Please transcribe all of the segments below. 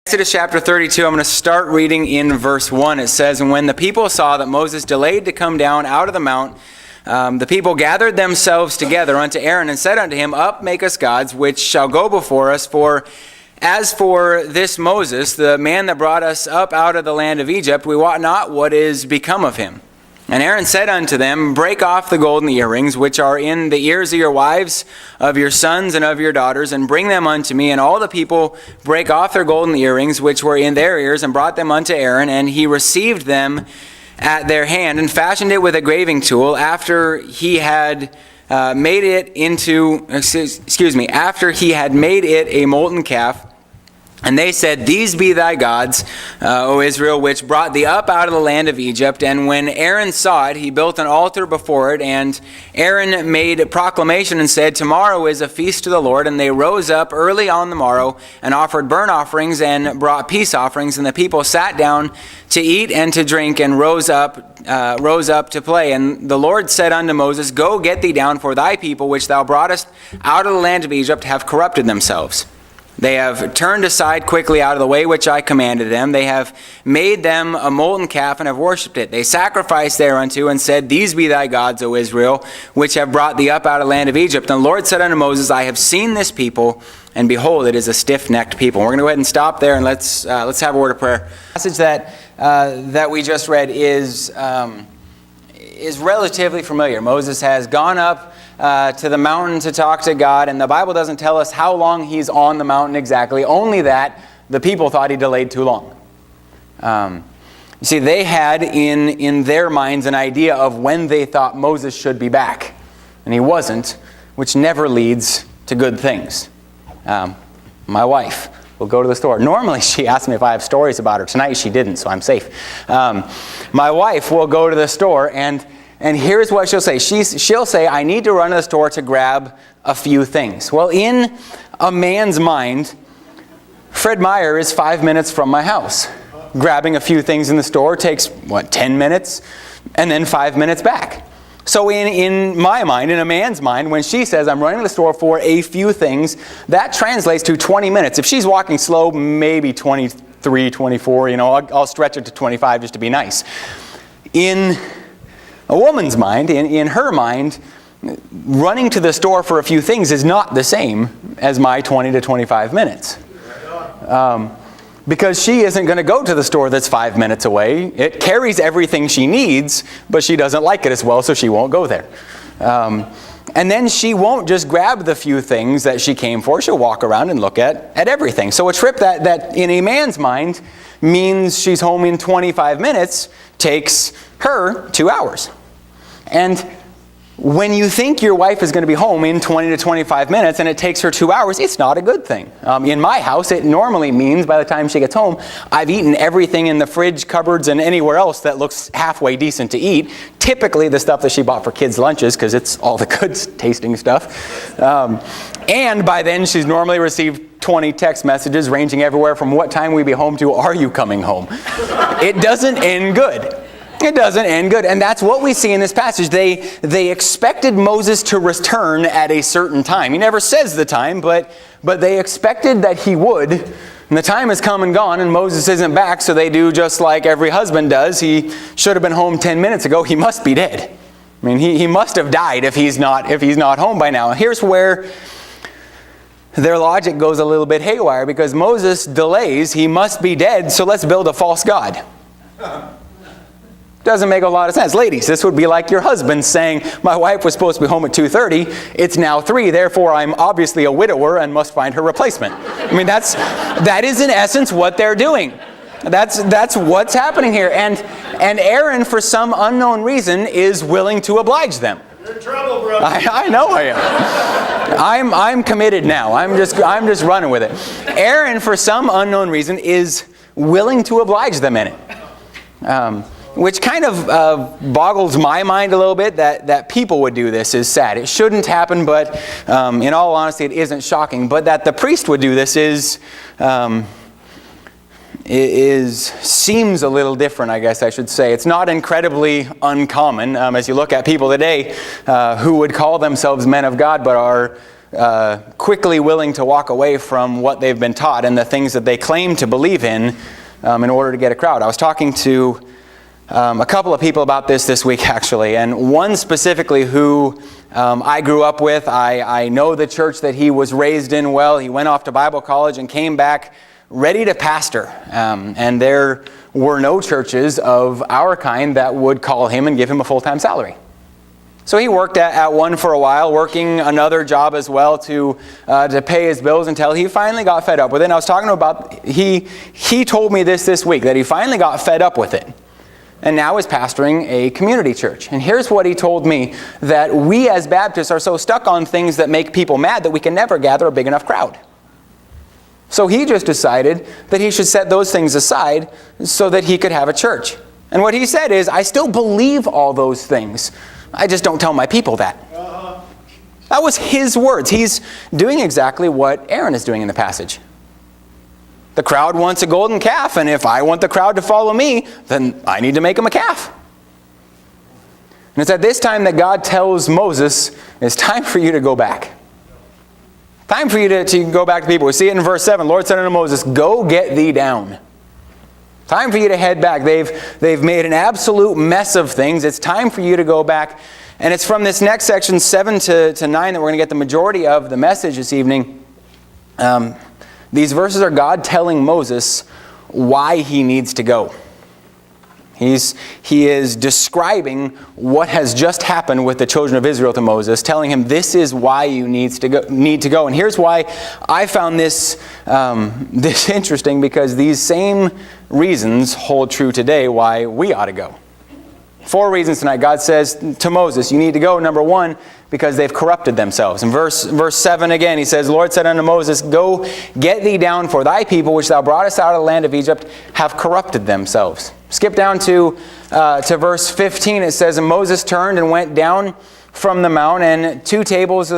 Exodus chapter 32, I'm going to start reading in verse 1. It says, "And when the people saw that Moses delayed to come down out of the mount, the people gathered themselves together unto Aaron and said unto him, Up, make us gods, which shall go before us. For as for this Moses, the man that brought us up out of the land of Egypt, we wot not what is become of him. And Aaron said unto them, Break off the golden earrings, which are in the ears of your wives, of your sons, and of your daughters, and bring them unto me. And all the people brake off their golden earrings, which were in their ears, and brought them unto Aaron. And he received them at their hand, and fashioned it with a graving tool, after he had made it a molten calf. And they said, These be thy gods, O Israel, which brought thee up out of the land of Egypt. And when Aaron saw it, he built an altar before it. And Aaron made a proclamation and said, Tomorrow is a feast to the Lord. And they rose up early on the morrow and offered burnt offerings and brought peace offerings. And the people sat down to eat and to drink and rose up to play. And the Lord said unto Moses, Go, get thee down, for thy people which thou broughtest out of the land of Egypt have corrupted themselves. They have turned aside quickly out of the way which I commanded them. They have made them a molten calf and have worshipped it. They sacrificed thereunto and said, These be thy gods, O Israel, which have brought thee up out of the land of Egypt. And the Lord said unto Moses, I have seen this people, and behold, it is a stiff-necked people." We're going to go ahead and stop there, and let's have a word of prayer. The passage that we just read is relatively familiar. Moses has gone up to the mountain to talk to God, and the Bible doesn't tell us how long he's on the mountain exactly, only that the people thought he delayed too long. You see, they had in their minds an idea of when they thought Moses should be back, and he wasn't, which never leads to good things. My wife will go to the store. Normally she asks me if I have stories about her. Tonight she didn't, so I'm safe. My wife will go to the store, and here's what she'll say. She'll say, I need to run to the store to grab a few things. Well, in a man's mind, Fred Meyer is 5 minutes from my house. Grabbing a few things in the store takes, 10 minutes? And then 5 minutes back. So in my mind, in a man's mind, when she says, I'm running to the store for a few things, that translates to 20 minutes. If she's walking slow, maybe 23, 24, I'll stretch it to 25 just to be nice. In a woman's mind, in her mind, running to the store for a few things is not the same as my 20 to 25 minutes. Because she isn't going to go to the store that's 5 minutes away. It carries everything she needs, but she doesn't like it as well, so she won't go there. And then she won't just grab the few things that she came for. She'll walk around and look at everything. So a trip that in a man's mind means she's home in 25 minutes takes her 2 hours. And when you think your wife is going to be home in 20 to 25 minutes and it takes her 2 hours, it's not a good thing. In my house, it normally means by the time she gets home, I've eaten everything in the fridge, cupboards, and anywhere else that looks halfway decent to eat. Typically the stuff that she bought for kids' lunches, because it's all the good tasting stuff. And by then she's normally received 20 text messages ranging everywhere from what time we be home to are you coming home? It doesn't end good. It doesn't end good. And that's what we see in this passage. They expected Moses to return at a certain time. He never says the time, but they expected that he would. And the time has come and gone, and Moses isn't back, so they do just like every husband does. He should have been home 10 minutes ago. He must be dead. I mean, he must have died if he's not home by now. Here's where their logic goes a little bit haywire, because Moses delays. He must be dead, so let's build a false god. Doesn't make a lot of sense. Ladies, this would be like your husband saying, my wife was supposed to be home at 2:30. It's now 3. Therefore, I'm obviously a widower and must find her replacement. I mean, that is in essence what they're doing. That's what's happening here. And Aaron, for some unknown reason, is willing to oblige them. You're in trouble, bro. I know I am. I'm committed now. I'm just running with it. Aaron, for some unknown reason, is willing to oblige them in it. Which kind of boggles my mind a little bit that people would do this is sad. It shouldn't happen, but in all honesty, it isn't shocking. But that the priest would do this seems a little different, I guess I should say. It's not incredibly uncommon as you look at people today who would call themselves men of God, but are quickly willing to walk away from what they've been taught and the things that they claim to believe in order to get a crowd. I was talking to a couple of people about this week, actually, and one specifically who I grew up with. I know the church that he was raised in well. He went off to Bible college and came back ready to pastor. And there were no churches of our kind that would call him and give him a full-time salary. So he worked at one for a while, working another job as well to pay his bills until he finally got fed up with it. And I was talking about, he told me this week, that he finally got fed up with it. And now is pastoring a community church. And here's what he told me, that we as Baptists are so stuck on things that make people mad that we can never gather a big enough crowd. So he just decided that he should set those things aside so that he could have a church. And what he said is, I still believe all those things. I just don't tell my people that. That was his words. He's doing exactly what Aaron is doing in the passage. The crowd wants a golden calf, and if I want the crowd to follow me, then I need to make them a calf. And it's at this time that God tells Moses, it's time for you to go back. Time for you to go back to people. We see it in verse 7. Lord said unto Moses, go get thee down. Time for you to head back. They've made an absolute mess of things. It's time for you to go back. And it's from this next section, 7 to 9, that we're going to get the majority of the message this evening. These verses are God telling Moses why he needs to go. He is describing what has just happened with the children of Israel to Moses, telling him this is why you need to go. And here's why I found this interesting, because these same reasons hold true today why we ought to go. 4 reasons tonight. God says to Moses, you need to go. Number 1, because they've corrupted themselves. In verse 7 again, he says, Lord said unto Moses, go get thee down, for thy people, which thou broughtest out of the land of Egypt, have corrupted themselves. Skip down to verse 15. It says, and Moses turned and went down from the mount, and the 2 tables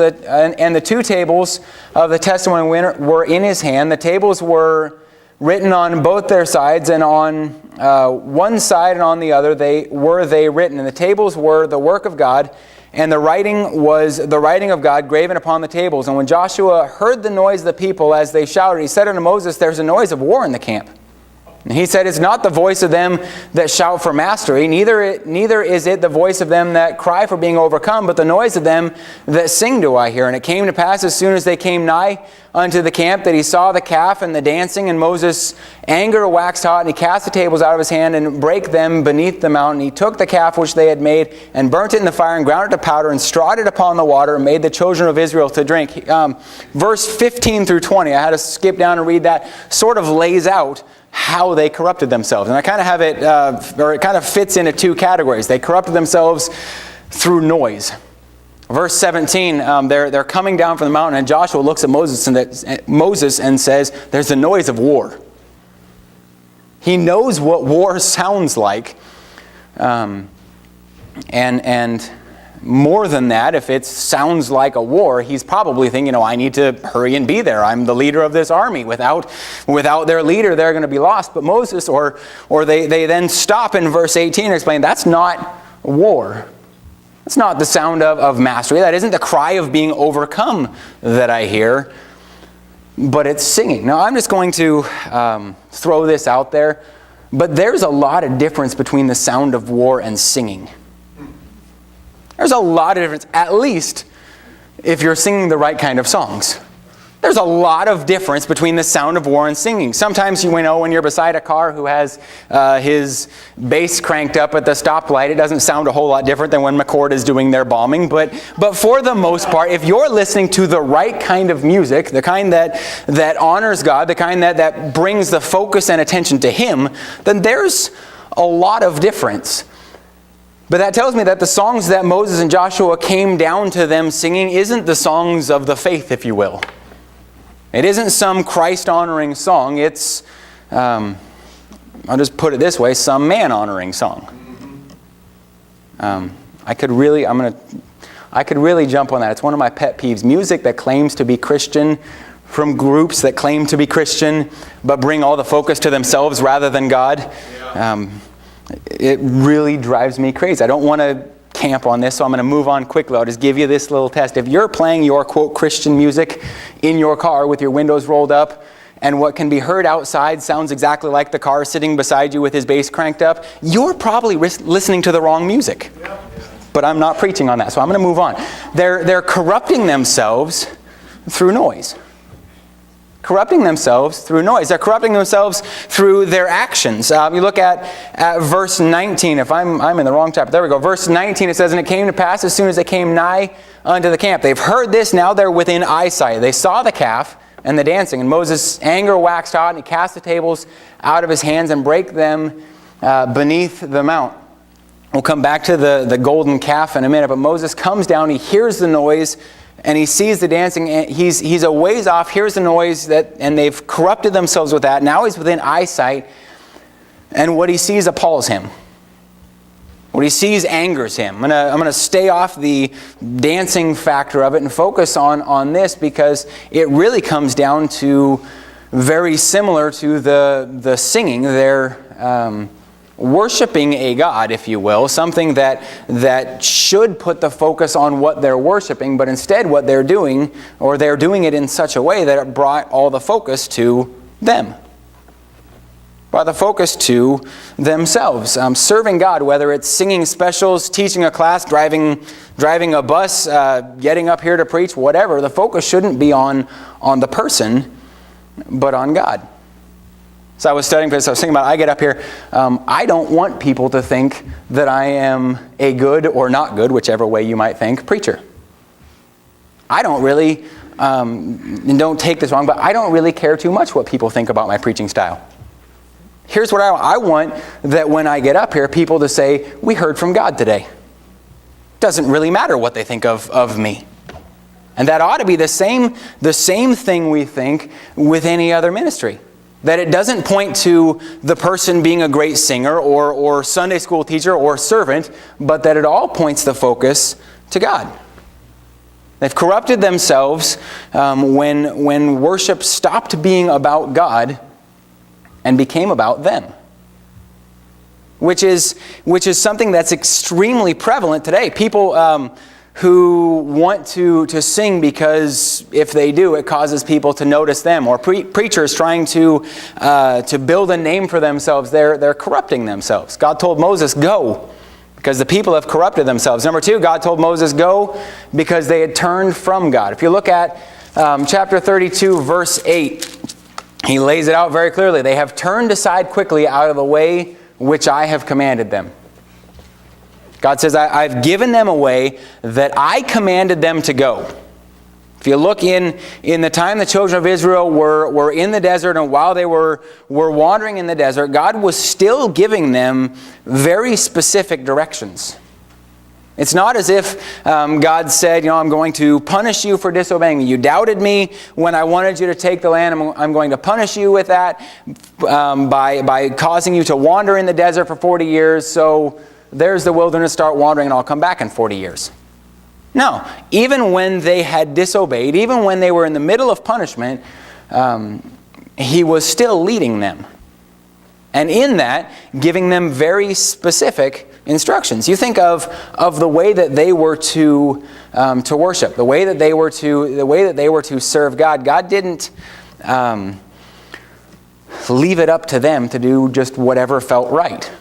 of the testimony were in his hand. The tables were written on both their sides, and on one side and on the other they written. And the tables were the work of God, and the writing was the writing of God graven upon the tables. And when Joshua heard the noise of the people as they shouted, he said unto Moses, there's a noise of war in the camp. And he said, it's not the voice of them that shout for mastery, neither is it the voice of them that cry for being overcome, but the noise of them that sing do I hear. And it came to pass, as soon as they came nigh unto the camp, that he saw the calf and the dancing, and Moses' anger waxed hot, and he cast the tables out of his hand and brake them beneath the mountain. He took the calf which they had made and burnt it in the fire and ground it to powder and strawed it upon the water and made the children of Israel to drink. Verse 15 through 20, I had to skip down and read that, sort of lays out how they corrupted themselves. And I kind of have it, or it kind of fits into 2 categories. They corrupted themselves through noise. Verse 17, they're coming down from the mountain, and Joshua looks at Moses and says, there's a noise of war. He knows what war sounds like. And more than that, if it sounds like a war, he's probably thinking, I need to hurry and be there. I'm the leader of this army. Without their leader, they're going to be lost. But Moses, or they then stop in verse 18 and explain, that's not war. That's not the sound of mastery. That isn't the cry of being overcome that I hear. But it's singing. Now, I'm just going to throw this out there. But there's a lot of difference between the sound of war and singing. There's a lot of difference, at least if you're singing the right kind of songs. There's a lot of difference between the sound of war and singing. Sometimes when you're beside a car who has his bass cranked up at the stoplight, it doesn't sound a whole lot different than when McCord is doing their bombing. But for the most part, if you're listening to the right kind of music, the kind that honors God, the kind that brings the focus and attention to Him, then there's a lot of difference. But that tells me that the songs that Moses and Joshua came down to them singing isn't the songs of the faith, if you will. It isn't some Christ-honoring song. It's, I'll just put it this way, some man-honoring song. I could really jump on that. It's one of my pet peeves. Music that claims to be Christian from groups that claim to be Christian but bring all the focus to themselves rather than God. It really drives me crazy. I don't want to camp on this, so I'm going to move on quickly. I'll just give you this little test. If you're playing your, quote, Christian music in your car with your windows rolled up, and what can be heard outside sounds exactly like the car sitting beside you with his bass cranked up, you're probably listening to the wrong music. But I'm not preaching on that, so I'm going to move on. They're corrupting themselves through noise. Corrupting themselves through noise. They're corrupting themselves through their actions. You look at verse 19. If I'm in the wrong chapter, there we go. Verse 19, it says, "And it came to pass as soon as they came nigh unto the camp." They've heard this, now they're within eyesight. They saw the calf and the dancing. And Moses' anger waxed hot, and he cast the tables out of his hands and brake them beneath the mount. We'll come back to the golden calf in a minute, but Moses comes down, he hears the noise, and he sees the dancing, and he's a ways off, hears the noise, and they've corrupted themselves with that. Now he's within eyesight, and what he sees appalls him. What he sees angers him. I'm gonna stay off the dancing factor of it and focus on this, because it really comes down to very similar to the singing. They're worshiping a god, if you will, something that should put the focus on what they're worshiping, but instead what they're doing, or they're doing it in such a way that it brought all the focus to them. Brought the focus to themselves. Serving God, whether it's singing specials, teaching a class, driving a bus, getting up here to preach, whatever, the focus shouldn't be on the person, but on God. So I was studying for this, I was thinking about, I get up here, I don't want people to think that I am a good or not good, whichever way you might think, preacher. I don't really, and don't take this wrong, but I don't really care too much what people think about my preaching style. Here's what I want, that when I get up here, people to say, we heard from God today. Doesn't really matter what they think of me. And that ought to be the same thing we think with any other ministry. That it doesn't point to the person being a great singer or Sunday school teacher or servant, but that it all points the focus to God. They've corrupted themselves when worship stopped being about God and became about them. Which is something that's extremely prevalent today. People who want to sing because if they do, it causes people to notice them. Or preachers trying to build a name for themselves, they're corrupting themselves. God told Moses, go, because the people have corrupted themselves. Number 2, God told Moses, go, because they had turned from God. If you look at chapter 32, verse 8, he lays it out very clearly. They have turned aside quickly out of the way which I have commanded them. God says, I've given them a way that I commanded them to go. If you look in the time the children of Israel were in the desert, and while they were wandering in the desert, God was still giving them very specific directions. It's not as if God said, I'm going to punish you for disobeying me. You doubted me when I wanted you to take the land. I'm going to punish you with that by causing you to wander in the desert for 40 years. So there's the wilderness, start wandering, and I'll come back in 40 years. No, even when they had disobeyed, even when they were in the middle of punishment, he was still leading them. And in that, giving them very specific instructions. You think of the way that they were to worship, the way that they were to serve God. God didn't leave it up to them to do just whatever felt right,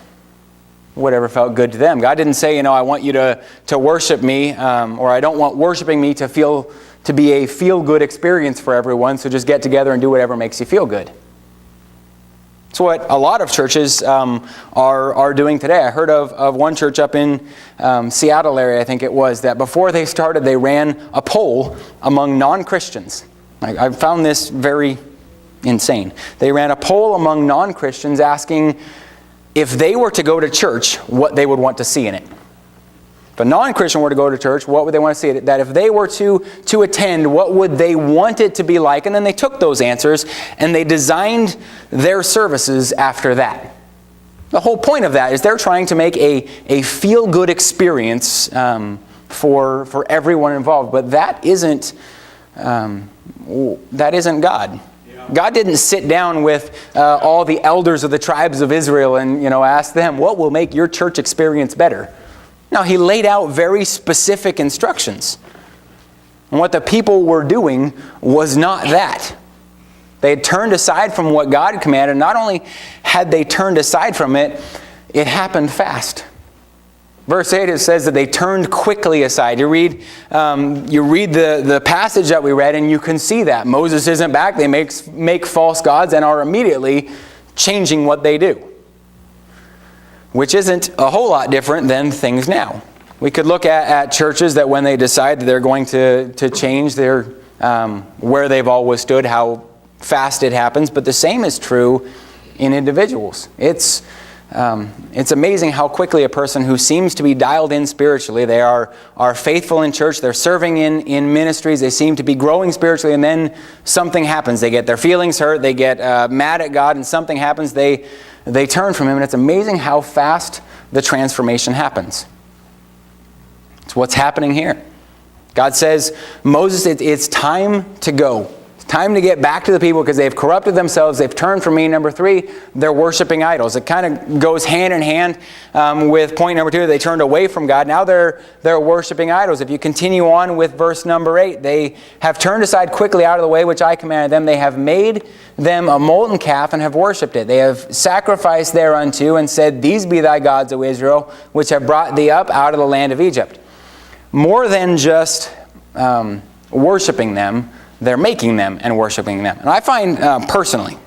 whatever felt good to them. God didn't say, I want you to worship me, or I don't want worshiping me to be a feel-good experience for everyone, so just get together and do whatever makes you feel good. It's what a lot of churches are doing today. I heard of one church up in Seattle area, I think it was, that before they started, they ran a poll among non-Christians. I found this very insane. They ran a poll among non-Christians asking if they were to go to church, what they would want to see in it. If a non-Christian were to go to church, what would they want to see in it? That if they were to attend, what would they want it to be like? And then they took those answers and they designed their services after that. The whole point of that is they're trying to make a feel-good experience for everyone involved. But that isn't God. God didn't sit down with all the elders of the tribes of Israel and ask them, what will make your church experience better? No, he laid out very specific instructions. And what the people were doing was not that. They had turned aside from what God commanded. Not only had they turned aside from it, it happened fast. Verse 8, it says that they turned quickly aside. You read the passage that we read, and you can see that. Moses isn't back. They make false gods and are immediately changing what they do, which isn't a whole lot different than things now. We could look at churches that when they decide that they're going to change their where they've always stood, how fast it happens, but the same is true in individuals. It's amazing how quickly a person who seems to be dialed in spiritually, they are faithful in church, they're serving in ministries, they seem to be growing spiritually, and then something happens. They get their feelings hurt, they get mad at God, and something happens, they turn from Him, and it's amazing how fast the transformation happens. It's what's happening here. God says, Moses, it's time to go. Time to get back to the people because they've corrupted themselves. They've turned from me. Number 3, they're worshiping idols. It kind of goes hand in hand with point number 2. They turned away from God. Now they're worshiping idols. If you continue on with verse number 8, they have turned aside quickly out of the way which I commanded them. They have made them a molten calf and have worshipped it. They have sacrificed thereunto and said, These be thy gods, O Israel, which have brought thee up out of the land of Egypt. More than just worshiping them, they're making them and worshiping them. And I find, personally,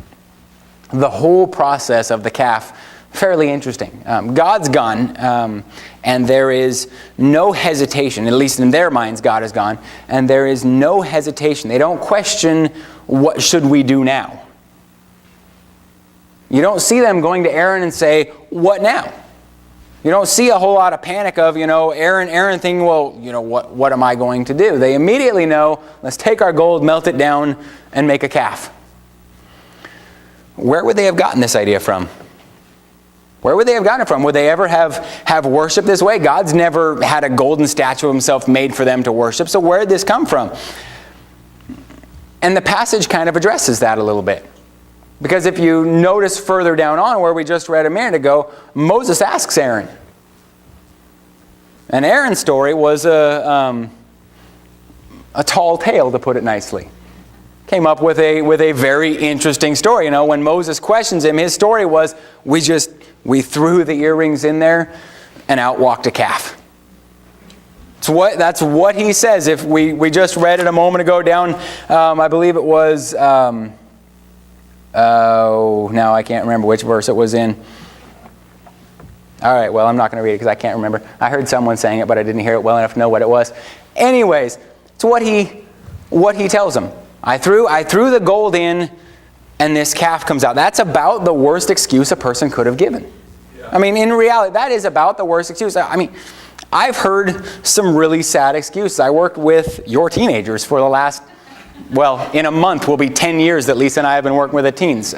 the whole process of the calf fairly interesting. God's gone, and there is no hesitation. At least in their minds, God is gone. And there is no hesitation. They don't question, what should we do now? You don't see them going to Aaron and say, what now? You don't see a whole lot of panic of, Aaron thinking, well, what am I going to do? They immediately know, let's take our gold, melt it down, and make a calf. Where would they have gotten this idea from? Where would they have gotten it from? Would they ever have worshiped this way? God's never had a golden statue of Himself made for them to worship, so where did this come from? And the passage kind of addresses that a little bit. Because if you notice further down on where we just read a minute ago, Moses asks Aaron. And Aaron's story was a tall tale, to put it nicely. Came up with a very interesting story. When Moses questions him, his story was, we threw the earrings in there and out walked a calf. That's what he says. If we just read it a moment ago down, I believe it was... now I can't remember which verse it was in. All right, well, I'm not going to read it because I can't remember. I heard someone saying it, but I didn't hear it well enough to know what it was. Anyways, it's what he tells them. I threw the gold in, and this calf comes out. That's about the worst excuse a person could have given. Yeah. I mean, in reality, that is about the worst excuse. I mean, I've heard some really sad excuses. I worked with your teenagers for the last... Well, in a month will be 10 years that Lisa and I have been working with the teens.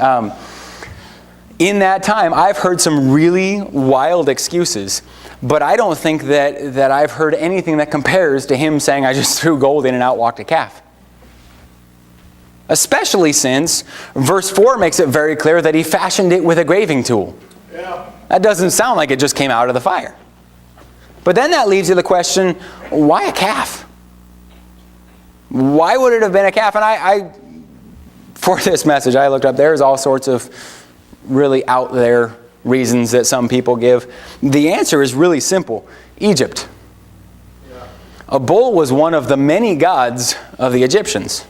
In that time, I've heard some really wild excuses, but I don't think that I've heard anything that compares to him saying, I just threw gold in and out walked a calf. Especially since verse 4 makes it very clear that he fashioned it with a graving tool. Yeah. That doesn't sound like it just came out of the fire. But then that leads to the question, why a calf? Why would it have been a calf? And I for this message, I looked up, there's all sorts of really out there reasons that some people give. The answer is really simple. Egypt. Yeah. A bull was one of the many gods of the Egyptians.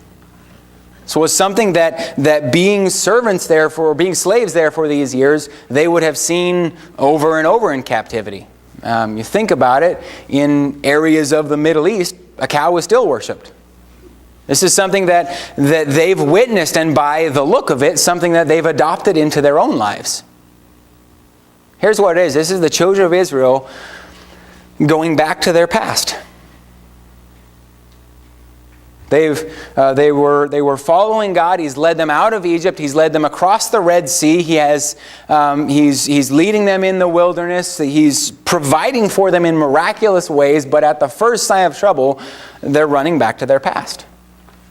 So it was something that being servants there for, being slaves there for these years, they would have seen over and over in captivity. You think about it, in areas of the Middle East, a cow was still worshipped. This is something that they've witnessed, and by the look of it, something that they've adopted into their own lives. Here's what it is. This is the children of Israel going back to their past. They were following God. He's led them out of Egypt. He's led them across the Red Sea. He's leading them in the wilderness. He's providing for them in miraculous ways. But at the first sign of trouble, they're running back to their past.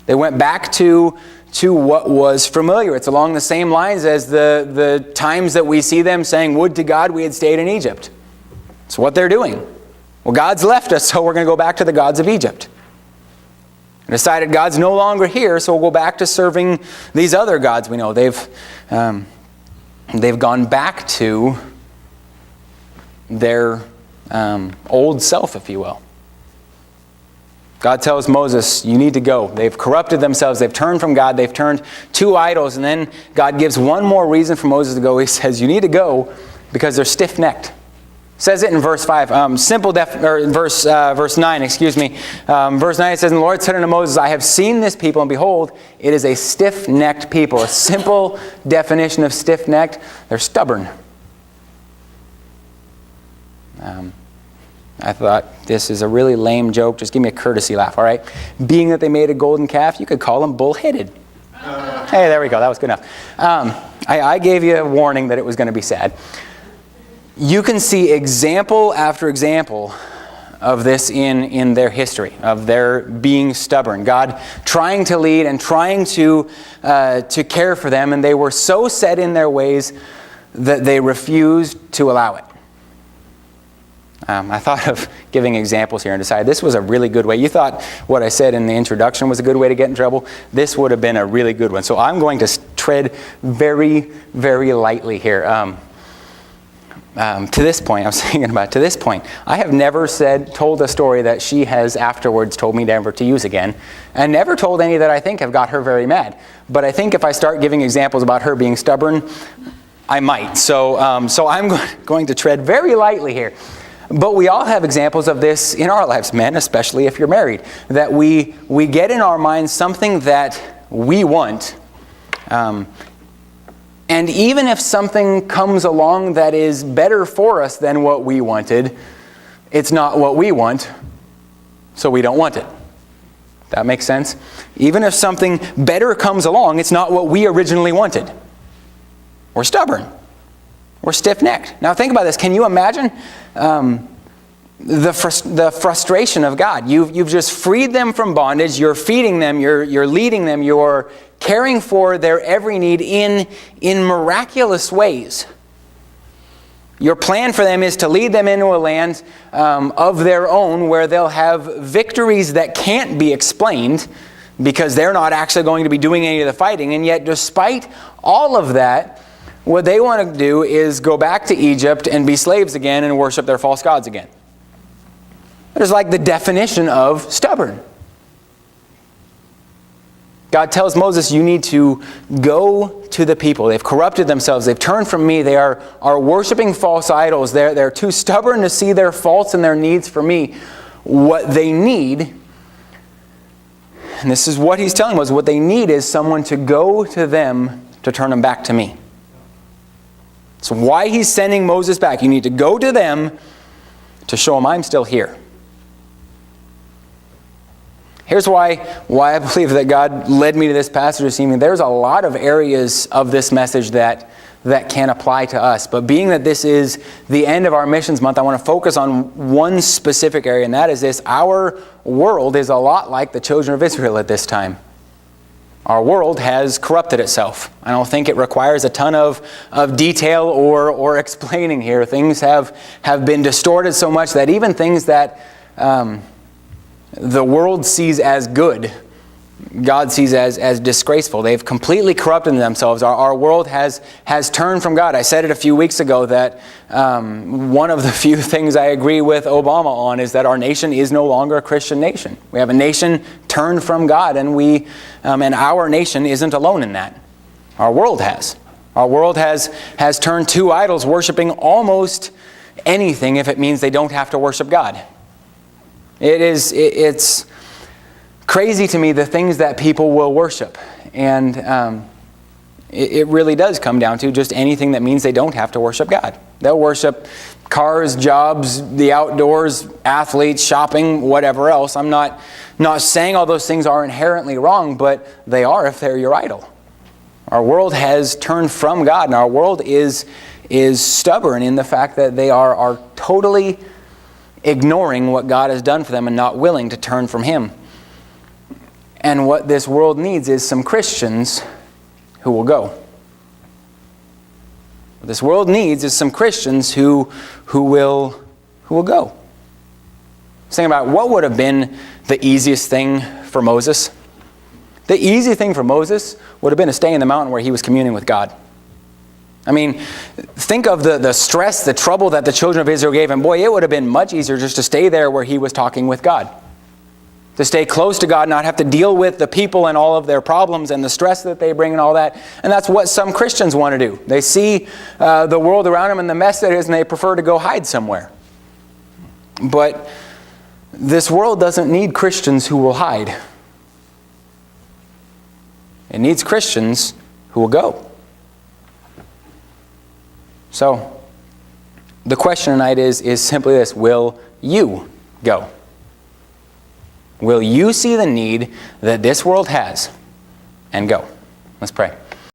They went back to what was familiar. It's along the same lines as the times that we see them saying, would to God we had stayed in Egypt. It's what they're doing. Well, God's left us, so we're going to go back to the gods of Egypt. And decided God's no longer here, so we'll go back to serving these other gods we know. They've gone back to their old self, if you will. God tells Moses, you need to go. They've corrupted themselves. They've turned from God. They've turned to idols. And then God gives one more reason for Moses to go. He says, you need to go because they're stiff-necked. Says it in verse 5. Verse 9, excuse me. Verse 9 it says, and the Lord said unto Moses, I have seen this people, and behold, it is a stiff-necked people. A simple definition of stiff-necked, they're stubborn. I thought, this is a really lame joke. Just give me a courtesy laugh, all right? Being that they made a golden calf, you could call them bull-headed. Hey, there we go. That was good enough. I gave you a warning that it was going to be sad. You can see example after example of this in their history, of their being stubborn. God trying to lead and trying to care for them, and they were so set in their ways that they refused to allow it. I thought of giving examples here and decided this was a really good way. You thought what I said in the introduction was a good way to get in trouble. This would have been a really good one. So I'm going to tread very, very lightly here. To this point, I was thinking about, to this point, I have never told a story that she has afterwards told me never to use again, and never told any that I think have got her very mad. But I think if I start giving examples about her being stubborn, I might. So I'm going to tread very lightly here. But we all have examples of this in our lives, men, especially if you're married, that we get in our minds something that we want, and even if something comes along that is better for us than what we wanted, it's not what we want, so we don't want it. That makes sense? Even if something better comes along, it's not what we originally wanted. We're stubborn. We're stiff-necked. Now think about this. Can you imagine the frustration of God? You've just freed them from bondage. You're feeding them. You're leading them. You're caring for their every need in miraculous ways. Your plan for them is to lead them into a land of their own where they'll have victories that can't be explained because they're not actually going to be doing any of the fighting. And yet, despite all of that, what they want to do is go back to Egypt and be slaves again and worship their false gods again. That is like the definition of stubborn. God tells Moses, you need to go to the people. They've corrupted themselves. They've turned from me. They are worshiping false idols. They're too stubborn to see their faults and their needs for me. What they need, and this is what he's telling us, what they need is someone to go to them to turn them back to me. So why he's sending Moses back. You need to go to them to show them I'm still here. Here's why I believe that God led me to this passage this evening. There's a lot of areas of this message that can apply to us. But being that this is the end of our missions month, I want to focus on one specific area, and that is this. Our world is a lot like the children of Israel at this time. Our world has corrupted itself. I don't think it requires a ton of detail or explaining here. Things have been distorted so much that even things that the world sees as good, God sees as disgraceful. They've completely corrupted themselves. Our world has turned from God. I said it a few weeks ago that one of the few things I agree with Obama on is that our nation is no longer a Christian nation. We have a nation turned from God, and and our nation isn't alone in that. Our world has. Our world has turned to idols, worshiping almost anything if it means they don't have to worship God. It's crazy to me the things that people will worship, and it really does come down to just anything that means they don't have to worship God. They'll worship cars, jobs, the outdoors, athletes, shopping, whatever else. I'm not saying all those things are inherently wrong, but they are if they're your idol. Our world has turned from God, and our world is stubborn in the fact that they are totally ignoring what God has done for them and not willing to turn from Him. And what this world needs is some Christians who will go. What this world needs is some Christians who will go. Think about what would have been the easiest thing for Moses. The easy thing for Moses would have been to stay in the mountain where he was communing with God. I mean, think of the stress, the trouble that the children of Israel gave him. Boy, it would have been much easier just to stay there where he was talking with God. To stay close to God, not have to deal with the people and all of their problems and the stress that they bring and all that. And that's what some Christians want to do. They see the world around them and the mess that it is, and they prefer to go hide somewhere. But this world doesn't need Christians who will hide. It needs Christians who will go. So, the question tonight is simply this: will you go? Will you see the need that this world has and go? Let's pray.